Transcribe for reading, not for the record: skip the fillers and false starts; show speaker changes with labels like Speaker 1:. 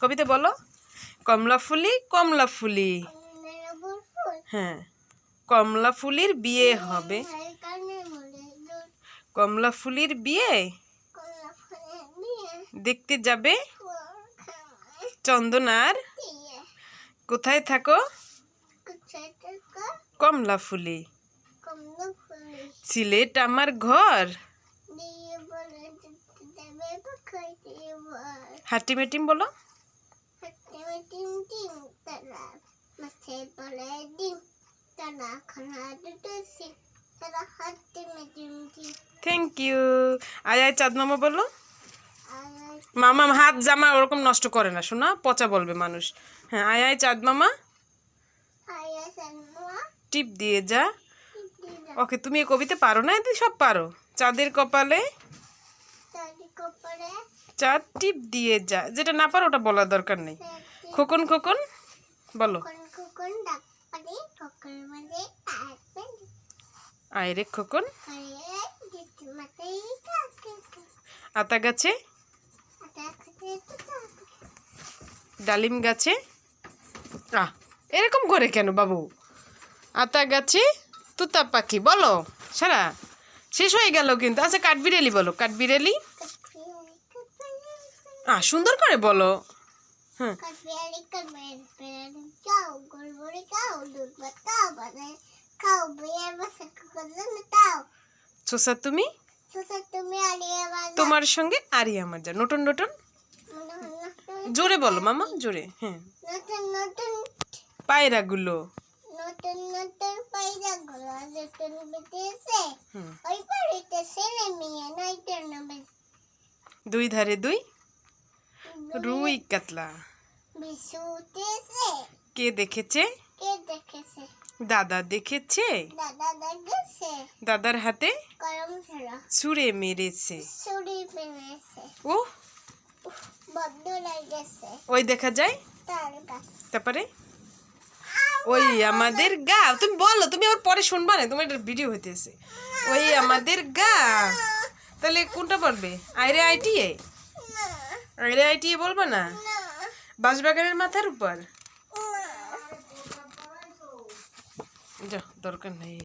Speaker 1: কবিতা বলো। কমলা ফুলি। হ্যাঁ, কমলা ফুলির বিয়ে হবে। কমলা ফুলির বিয়ে দেখতে যাবে চন্দনার। কোথায় থাকো কমলা ফুলি। সিলেট আমার ঘর। হাটিমেটিম বলো। Thank you. আয় আয় চাঁদ মামা বলো। মামা হাত জামা ওরকম নষ্ট করে না শোনা, পচা বলবে মানুষ। হ্যাঁ, আয় আয় চাঁদ মামা। টিপ দিয়ে যা। ওকে, তুমি এই কবিতা পারো না? এতে সব পারো। চাঁদের কপালে চাঁদ টিপ দিয়ে যা। যেটা না পারো ওটা বলার দরকার নেই। খোকন বলো। আয় রে খোকন। আতা গাছে ডালিম গাছে। এরকম করে কেন বাবু? আতা গাছে তুতা পাখি বলো। সারা শেষ হয়ে গেল কিন্তু। আচ্ছা, কাঠবিড়ালি বলো। কাঠবিড়ালি। সুন্দর করে বলো। হ্যাঁ, সোসা তুমি তোমার সঙ্গে আরি আমার যা। নতুন জোরে বলো মামা, জোরে। হ্যাঁ, পায়রাগুলো দুই ধারে দুই রুই কাতলা। কে দেখেছে? দাদা দেখেছে। দাদার হাতে ছুঁড়ে মেরেছে। ও ওই দেখা যায়। তারপরে ওই আমাদের গা। তুমি বলো, তুমি আবার পরে শুনবা না, তোমার ভিডিও হইতেছে। ওই আমাদের গা। তাহলে কোনটা বলবে? আইরে আইটিএ বলবা না? বাঁশবাগানের মাথার উপর। দরকার নেই।